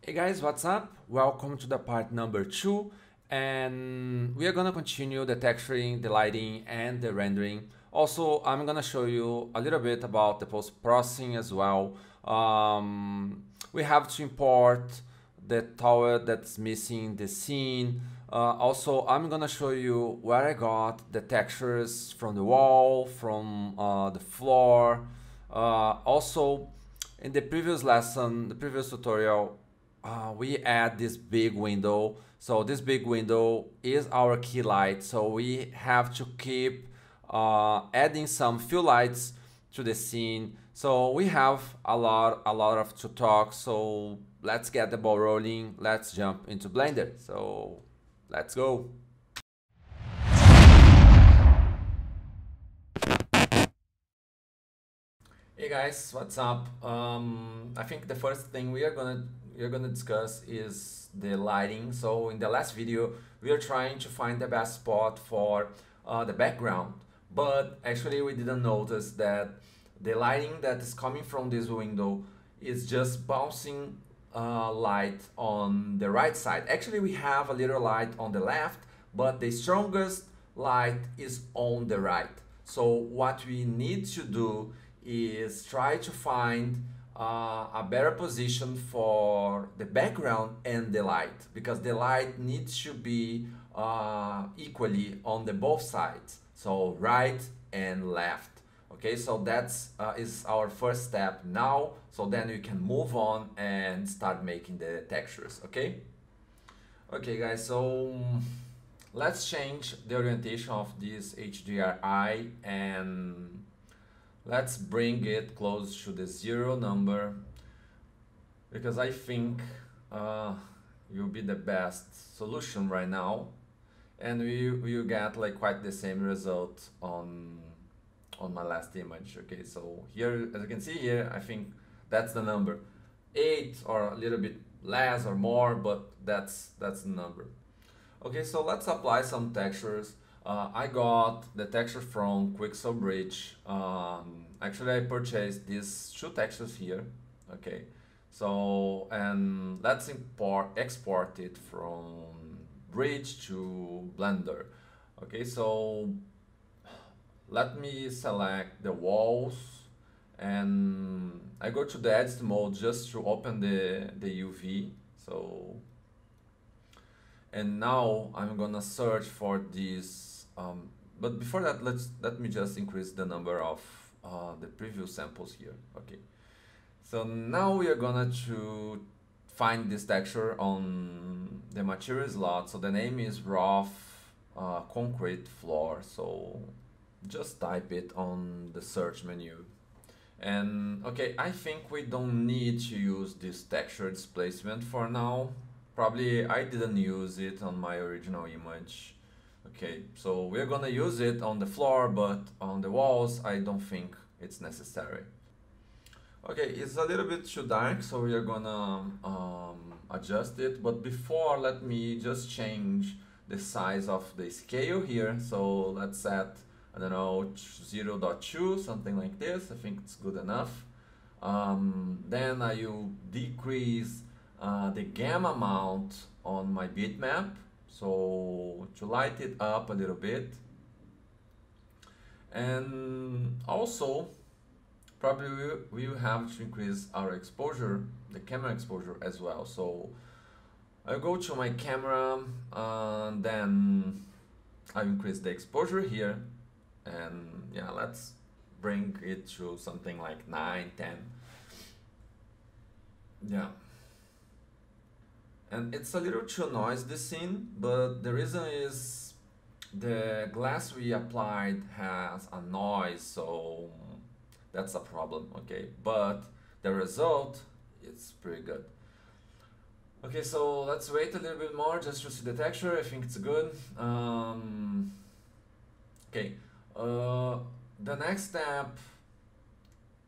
Hey guys, what's up? Welcome to the part number 2, and we are gonna continue the texturing, the lighting, and the rendering. Also, I'm gonna show you a little bit about the post-processing as well. We have to import the tower that's missing the scene. Also, I'm gonna show you where I got the textures from the wall, from the floor. Also, in the previous lesson, the previous tutorial, we add this big window. So this big window is our key light. So we have to keep adding some few lights to the scene. So we have a lot of to talk. So let's get the ball rolling. Let's jump into Blender. So let's go. Hey guys, what's up? I think the first thing we're gonna discuss is the lighting. So in the last video, we are trying to find the best spot for the background, but actually we didn't notice that the lighting that is coming from this window is just bouncing light on the right side. Actually, we have a little light on the left, but the strongest light is on the right. So what we need to do is try to find a better position for the background and the light, because the light needs to be equally on the both sides, so right and left. Okay, so that's is our first step now, so then we can move on and start making the textures. Okay guys, so let's change the orientation of this HDRI and let's bring it close to the 0 number, because I think will be the best solution right now, and we will get like quite the same result on my last image. Okay, so here, as you can see here, I think that's the number, 8 or a little bit less or more, but that's the number. Okay, so let's apply some textures. I got the texture from Quixel Bridge. Actually, I purchased these 2 textures here. Okay, so and let's export it from Bridge to Blender. Okay, so let me select the walls, and I go to the edit mode just to open the UV. So, and now I'm gonna search for this. But before that, let me just increase the number of the preview samples here. Okay, so now we are gonna to find this texture on the material slot. So the name is rough concrete floor. So just type it on the search menu. And okay, I think we don't need to use this texture displacement for now. Probably I didn't use it on my original image. Okay, so we're gonna use it on the floor, but on the walls I don't think it's necessary. Okay, it's a little bit too dark, so we are gonna adjust it. But before, let me just change the size of the scale here. So let's set, I don't know, 0.2, something like this. I think it's good enough. Then I will decrease the gamma amount on my bitmap, so to light it up a little bit. And also, probably we will have to increase our exposure, the camera exposure as well. So I go to my camera, and then I increase the exposure here, and yeah, let's bring it to something like 9, 10. Yeah. And it's a little too noisy, the scene, but the reason is the glass we applied has a noise, so that's a problem. Okay, but the result is pretty good. Okay, so let's wait a little bit more just to see the texture. I think it's good. Okay, the next step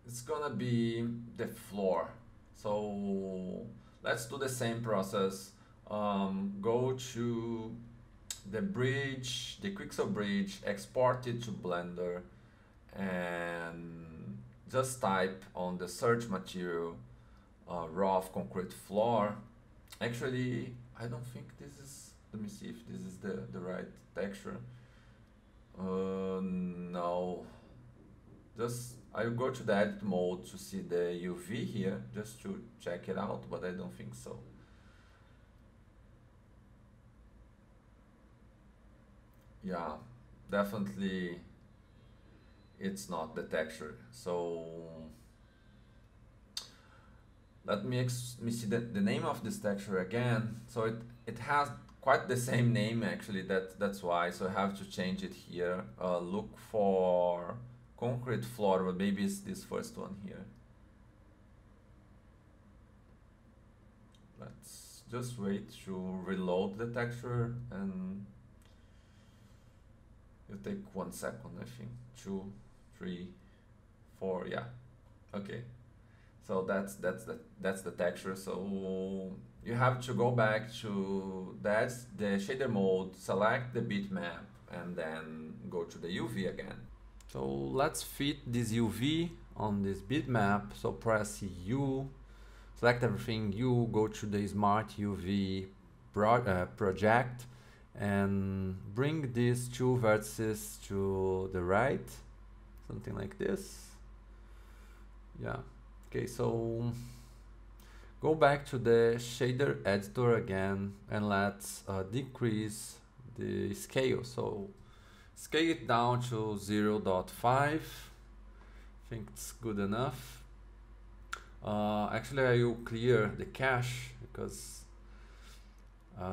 is gonna be the floor. So let's do the same process. Go to the bridge, the Quixel Bridge, export it to Blender, and just type on the search material rough concrete floor, Actually, I don't think this is, let me see if this is the right texture. No, just I'll go to the edit mode to see the UV here, just to check it out, but I don't think so. Yeah, definitely it's not the texture. So let me see the name of this texture again. So it has quite the same name actually, that's why, so I have to change it here. Look for concrete floor, but maybe it's this first one here. Let's just wait to reload the texture, and it'll take 1 second, I think. 2, 3, 4, yeah. Okay. So that's the texture. So you have to go back to the shader mode, select the bitmap, and then go to the UV again. So let's fit this UV on this bitmap. So press U, select everything, U, go to the Smart UV project, and bring these two vertices to the right, something like this. Yeah. Okay, so go back to the shader editor again, and let's decrease the scale. So scale it down to 0.5. I think it's good enough. Actually, I will clear the cache because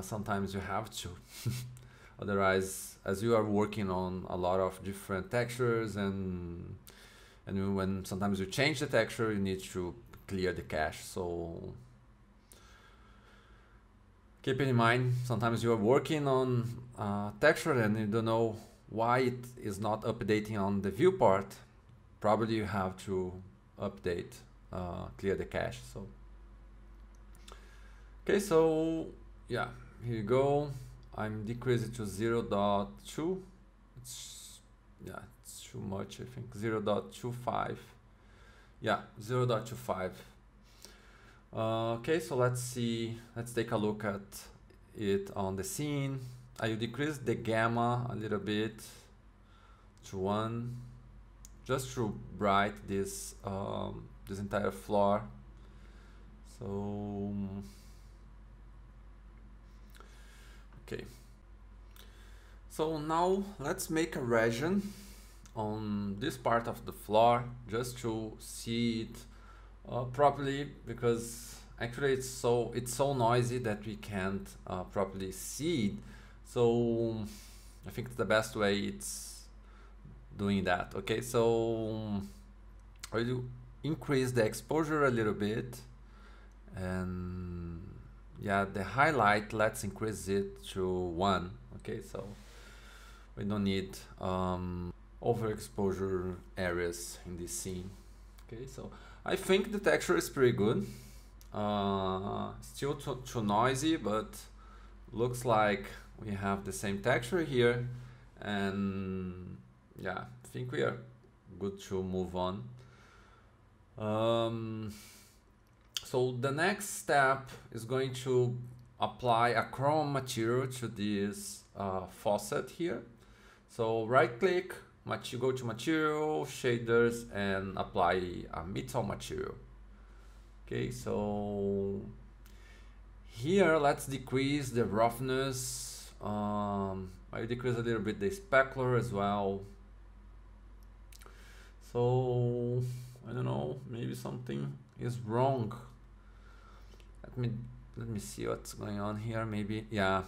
sometimes you have to. Otherwise, as you are working on a lot of different textures, and when sometimes you change the texture, you need to clear the cache. So keep it in mind, sometimes you are working on texture and you don't know why it is not updating on the viewport. Probably you have to update, clear the cache. So okay, so yeah, here you go. I'm decreasing to 0.2. It's too much, I think. 0.25. Yeah, 0.25. Okay, so let's take a look at it on the scene. I will decrease the gamma a little bit to 1, just to bright this this entire floor. So okay, so now let's make a region on this part of the floor just to see it properly, because actually it's so noisy that we can't properly see it. So I think the best way it's doing that. Okay, so I will increase the exposure a little bit, and yeah, the highlight, let's increase it to 1. Okay, so we don't need overexposure areas in this scene. Okay, so I think the texture is pretty good. Still too noisy, but looks like we have the same texture here, and yeah, I think we are good to move on. So the next step is going to apply a chrome material to this faucet here. So right click, go to material, shaders, and apply a metal material. Okay, so here let's decrease the roughness. I decrease a little bit the specular as well. So I don't know, maybe something is wrong. Let me see what's going on here. Maybe, yeah,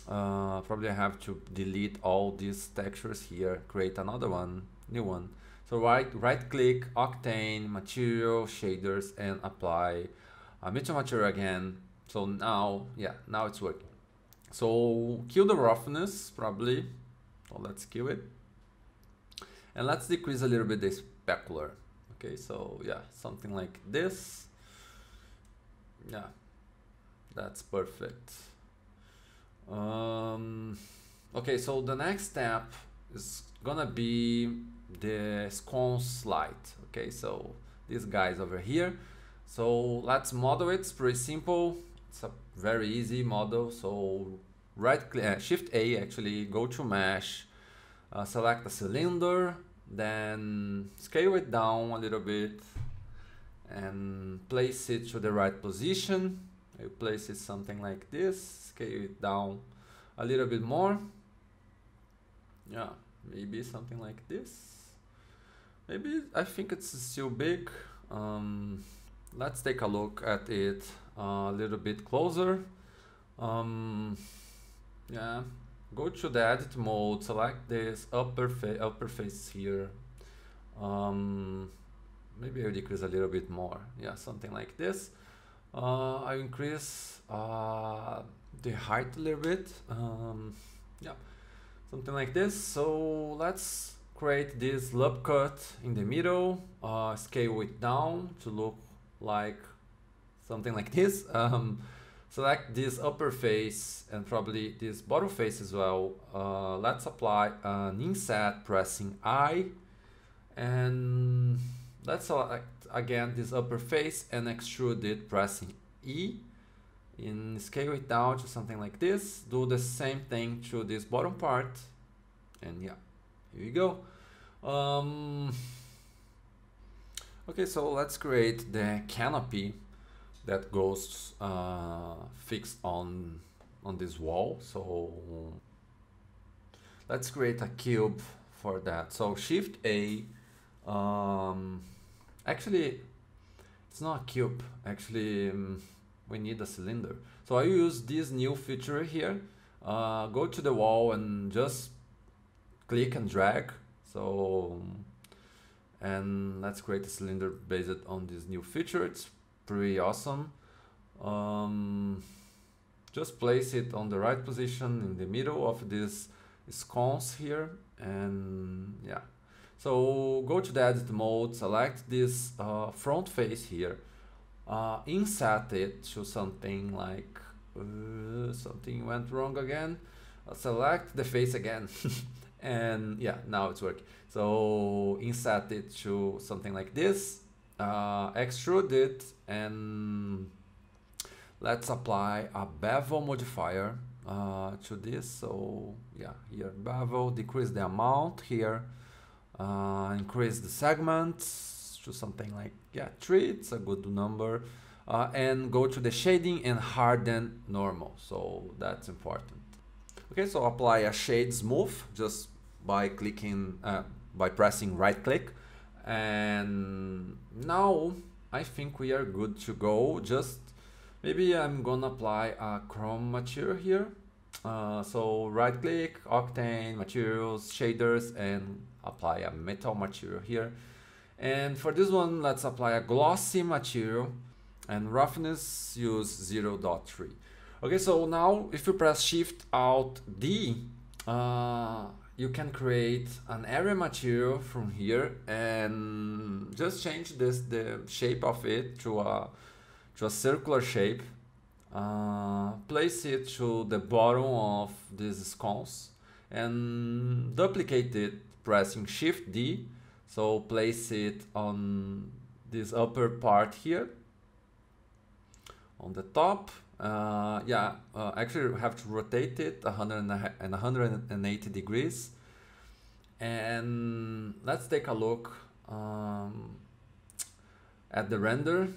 probably I have to delete all these textures here, create another one, new one. So right click, Octane, material, shaders, and apply metal material again. So now, yeah, now it's working. So kill the roughness probably. So let's kill it, and let's decrease a little bit the specular. Okay, so yeah, something like this. Yeah, that's perfect. Okay, so the next step is gonna be the sconce light. Okay, so these guys over here. So let's model it. It's pretty simple. It's a very easy model. So right click, Shift A actually, go to mesh, select a cylinder, then scale it down a little bit and place it to the right position. You place it something like this, scale it down a little bit more. Yeah, maybe something like this. Maybe, I think it's still big. Let's take a look at it a little bit closer. Yeah, go to the edit mode, select this upper face here. Maybe I'll decrease a little bit more. Yeah, something like this. I increase the height a little bit. Yeah, something like this. So let's create this loop cut in the middle, scale it down to look like something like this. Select this upper face and probably this bottom face as well. Let's apply an inset pressing I, and let's select again this upper face and extrude it pressing E, and scale it down to something like this. Do the same thing to this bottom part, and yeah, here we go. Okay, so let's create the canopy that goes fixed on this wall. So let's create a cube for that. So Shift A, actually it's not a cube, actually we need a cylinder. So I use this new feature here, go to the wall and just click and drag. So, and let's create a cylinder based on this new feature. It's pretty awesome. Just place it on the right position in the middle of this sconce here, and yeah. So go to the edit mode, select this front face here, inset it to something like, something went wrong again. Select the face again. And yeah, now it's working. So inset it to something like this, extrude it, and let's apply a bevel modifier to this. So yeah, here bevel, decrease the amount here, increase the segments to something like, yeah, 3, it's a good number, and go to the shading and harden normal. So that's important. Okay, so apply a shade smooth just by clicking, by pressing right click, and now I think we are good to go. Just maybe I'm gonna apply a chrome material here. So right click, Octane, materials, shaders, and apply a metal material here. And for this one, let's apply a glossy material, and roughness use 0.3. Okay, so now if you press Shift Alt D, you can create an area material from here and just change the shape of it to a circular shape. Place it to the bottom of this sconce and duplicate it pressing Shift D. So place it on this upper part here on the top. Actually we have to rotate it 180 degrees, and let's take a look at the render.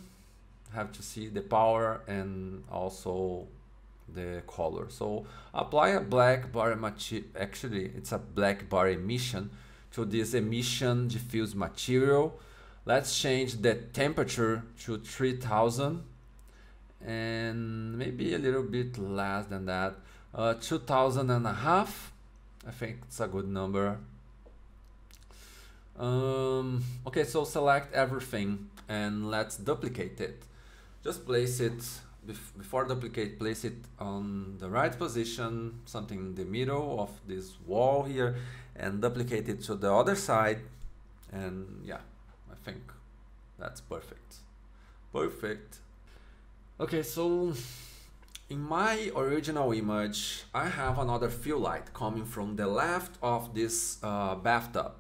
Have to see the power and also the color. So apply a black bar material, actually it's a black bar emission to this emission diffuse material. Let's change the temperature to 3000 and maybe a little bit less than that, 2000.5. I think it's a good number. Okay, so select everything and let's duplicate it. Just place it, before duplicate, place it on the right position, something in the middle of this wall here, and duplicate it to the other side. And yeah, I think that's perfect. Perfect. Okay, so in my original image, I have another fill light coming from the left of this bathtub.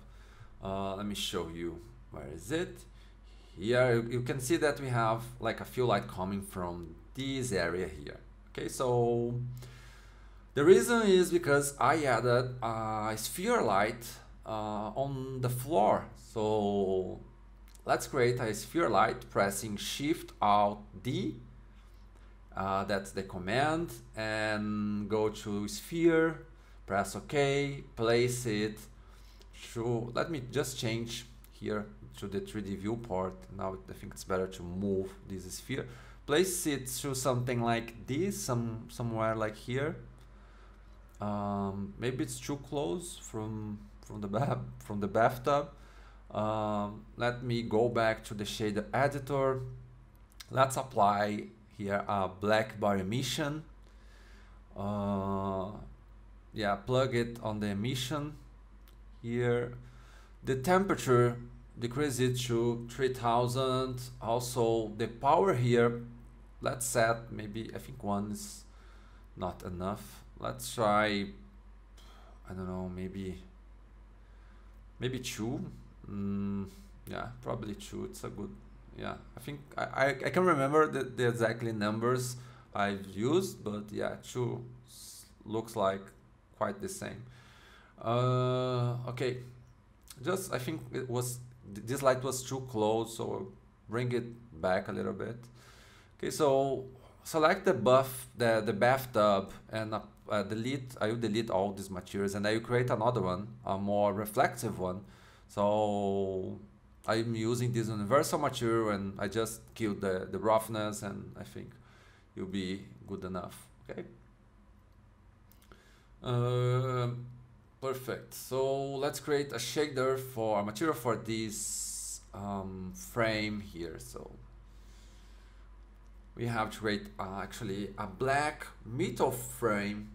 Let me show you. Where is it? Here you can see that we have like a fill light coming from this area here. Okay, so the reason is because I added a sphere light on the floor. So let's create a sphere light pressing Shift Alt D. That's the command, and go to sphere, press OK, place it through. Let me just change here to the 3D viewport. Now I think it's better to move this sphere. Place it through something like this, somewhere like here. Maybe it's too close from the bathtub. Let me go back to the shader editor. Let's apply here a black bar emission. Yeah, plug it on the emission here. The temperature, decrease it to 3000. Also the power here, let's set maybe, I think 1 is not enough. Let's try, I don't know, maybe 2. Yeah, probably 2. It's a good, yeah, I think I can remember the exactly numbers I've used, but yeah, 2 looks like quite the same. Okay, just I think it was, this light was too close, so bring it back a little bit. Okay, so select the bathtub and delete. I will delete all these materials, and I will create another one, a more reflective one. So I'm using this universal material, and I just killed the roughness, and I think it'll be good enough. Okay. Perfect. So let's create a shader for a material for this frame here. So we have to create actually a black metal frame.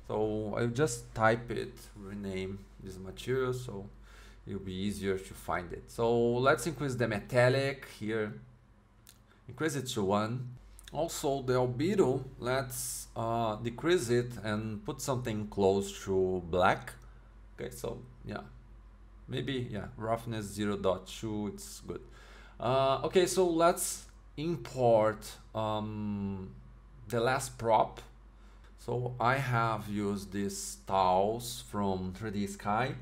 So I'll just type it, rename this material, so it'll be easier to find it. So let's increase the metallic here, increase it to 1. Also the albedo, let's decrease it and put something close to black. Okay, so yeah, maybe, yeah, roughness 0.2, it's good. Okay, so let's import the last prop. So I have used these tiles from 3D Sky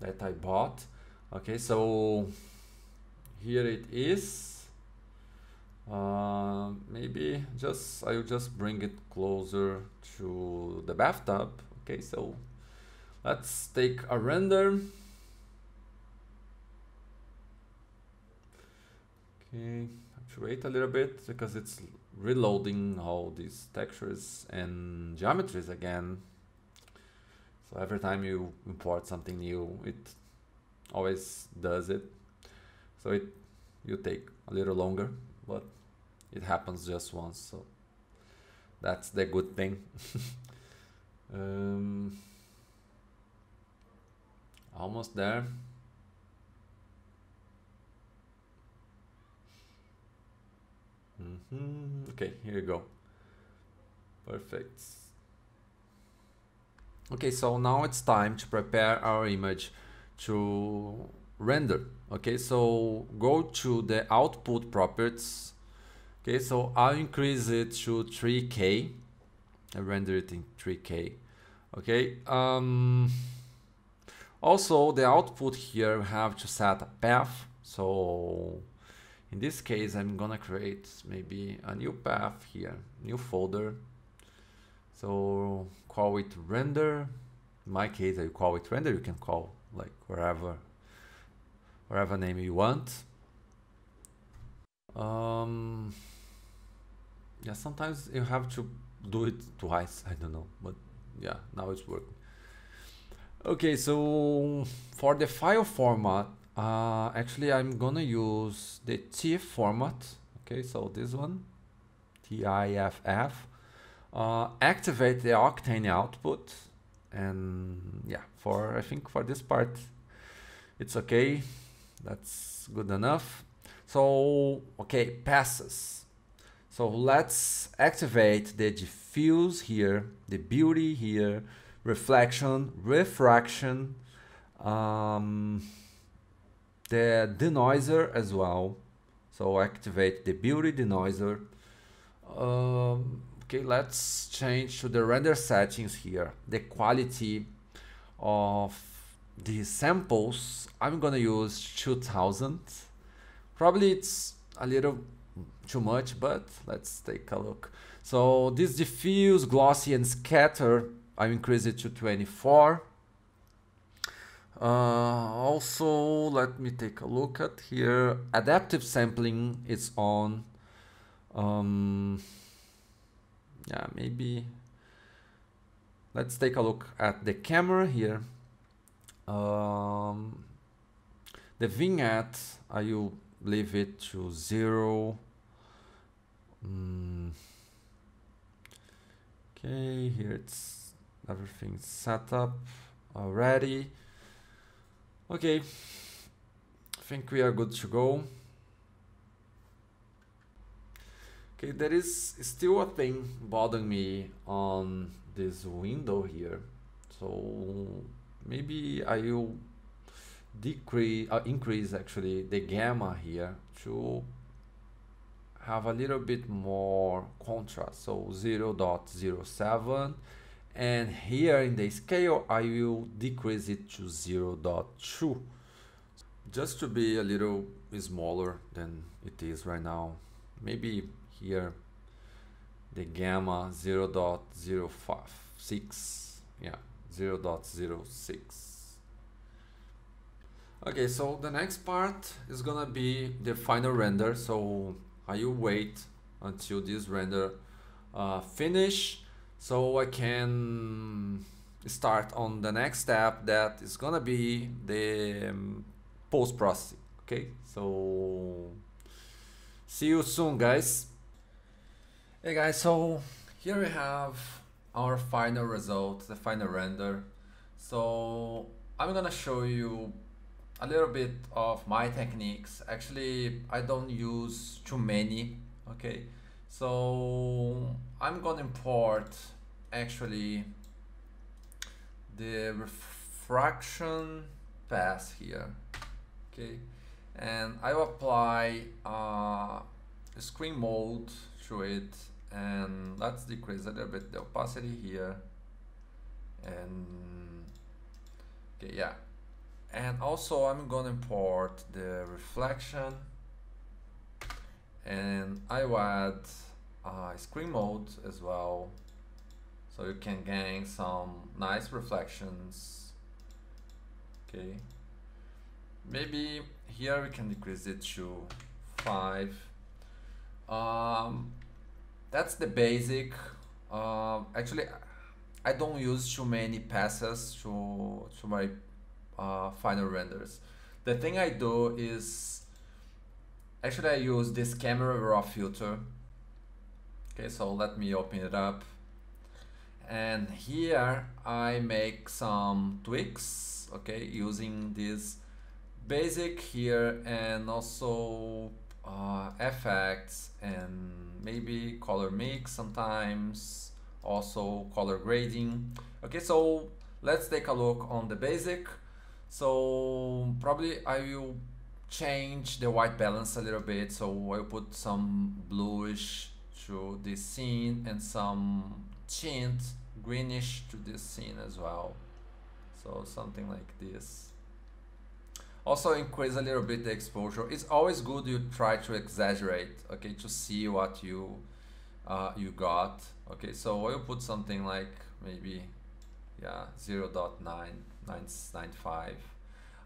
that I bought. Okay, so here it is. Maybe I'll just bring it closer to the bathtub. Okay, so let's take a render. Okay, have to wait a little bit because it's reloading all these textures and geometries again. So every time you import something new, it always does it. So you take a little longer, but it happens just once, so that's the good thing. Almost there. Okay, here you go. Perfect. Okay, so now it's time to prepare our image to render. Okay, so go to the output properties. Okay, so I'll increase it to 3K. I render it in 3K. Okay. Also, the output here we have to set a path. So in this case, I'm gonna create maybe a new path here, new folder. So call it render. In my case, I call it render. You can call like wherever name you want. Yeah, sometimes you have to do it twice. I don't know, but yeah, now it's working. Okay, so for the file format, actually I'm gonna use the TIFF format. Okay, so this one, TIFF. Activate the Octane output, and yeah, I think for this part it's okay. That's good enough. So okay, passes. So let's activate the diffuse here, the beauty here, reflection, refraction, the denoiser as well. So activate the beauty denoiser. Okay, let's change to the render settings here. The quality of these samples, I'm gonna use 2000. Probably it's a little too much, but let's take a look. So this diffuse, glossy, and scatter, I increase it to 24. Also, let me take a look at here. Adaptive sampling is on. Yeah, maybe. Let's take a look at the camera here. The vignette, I will leave it to 0. Okay, here it's everything set up already. Okay, I think we are good to go. Okay, there is still a thing bothering me on this window here. So maybe I will increase actually the gamma here to have a little bit more contrast. So 0.07, and here in the scale I will decrease it to 0.2, just to be a little smaller than it is right now. Maybe here the gamma 0.06, yeah, 0.06. Okay, so the next part is gonna be the final render. So I will wait until this render finish, so I can start on the next step, that is gonna be the post-processing. Okay, so see you soon, guys. Hey guys, so here we have our final result, the final render. So I'm gonna show you a little bit of my techniques. Actually, I don't use too many. Okay, so I'm gonna import actually the refraction path here. Okay, and I will apply screen mode to it, and let's decrease a little bit the opacity here. And okay, yeah. And also I'm gonna import the reflection, and I will add screen mode as well, so you can gain some nice reflections. Okay, maybe here we can decrease it to 5. That's the basic. Actually, I don't use too many passes to my final renders. The thing I do is actually I use this camera raw filter. Okay, so let me open it up, and here I make some tweaks, okay, using this basic here, and also effects, and maybe color mix sometimes, also color grading. Okay, so let's take a look on the basic. So probably I will change the white balance a little bit, so I'll put some bluish to this scene and some tint greenish to this scene as well, so something like this. Also increase a little bit the exposure. It's always good you try to exaggerate, okay, to see what you got. Okay, so I'll put something like maybe, yeah, 0.995.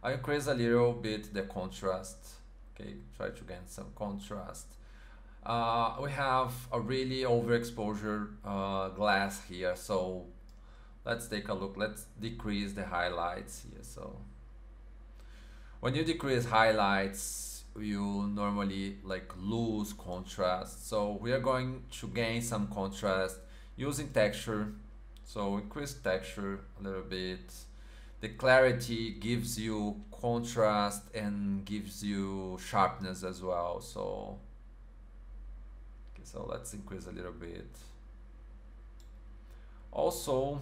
I increase a little bit the contrast. Okay, try to gain some contrast. We have a really overexposure glass here, so let's take a look. Let's decrease the highlights here. So when you decrease highlights, you normally like lose contrast. So we are going to gain some contrast using texture. So increase texture a little bit. The clarity gives you contrast and gives you sharpness as well. So okay, so let's increase a little bit. Also,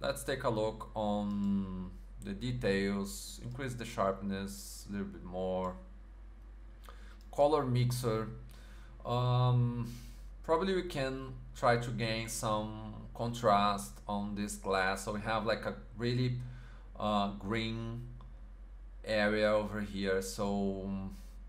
let's take a look on the details. Increase the sharpness a little bit more. Color mixer. probably we can try to gain some contrast on this glass, so we have like a really green area over here. So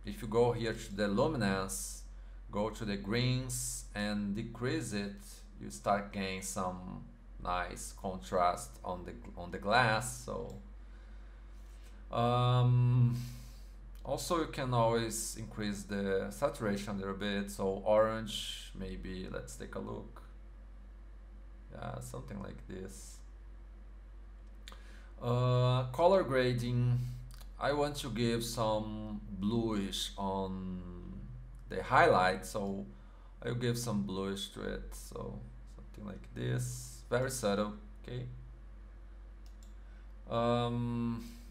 if you go here to the luminance, go to the greens and decrease it, you start getting some nice contrast on the glass. So also you can always increase the saturation a little bit, so orange maybe, let's take a look. Yeah, something like this. Color grading, I want to give some bluish on the highlight, so I'll give some bluish to it, so something like this, very subtle. Okay.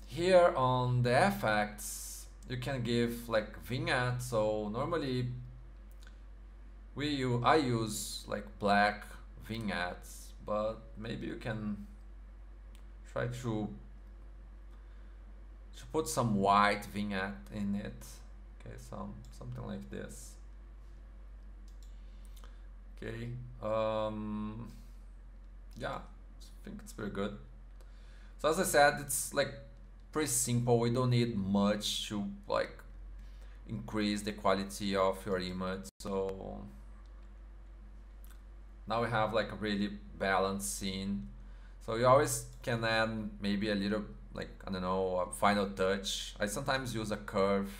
Here on the effects, you can give like vignette. So normally I use like black vignettes, but maybe you can try to put some white vignette in it. Okay, something like this. Okay, yeah, I think it's pretty good. So as I said, it's like pretty simple. We don't need much to like increase the quality of your image. So now we have like a really balanced scene. So you always can add maybe a little, like, I don't know, a final touch. I sometimes use a curve,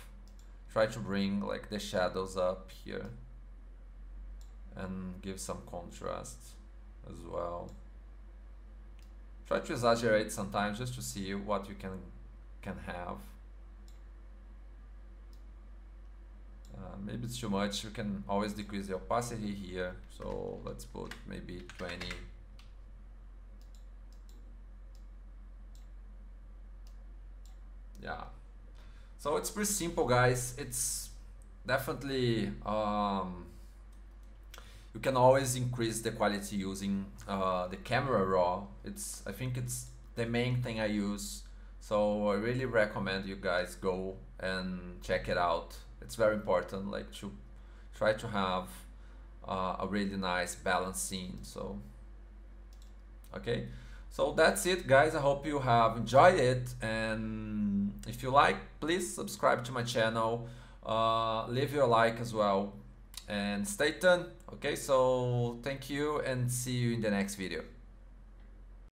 try to bring like the shadows up here and give some contrast as well. Try to exaggerate sometimes just to see what you can have. Maybe it's too much. You can always decrease the opacity here. So let's put maybe 20. Yeah. So it's pretty simple, guys. It's definitely you can always increase the quality using the camera raw. I think it's the main thing I use. So I really recommend you guys go and check it out. It's very important, like, to try to have a really nice balanced scene. So okay, so that's it, guys. I hope you have enjoyed it, and if you like, please subscribe to my channel, leave your like as well, and stay tuned. Okay, so thank you and see you in the next video.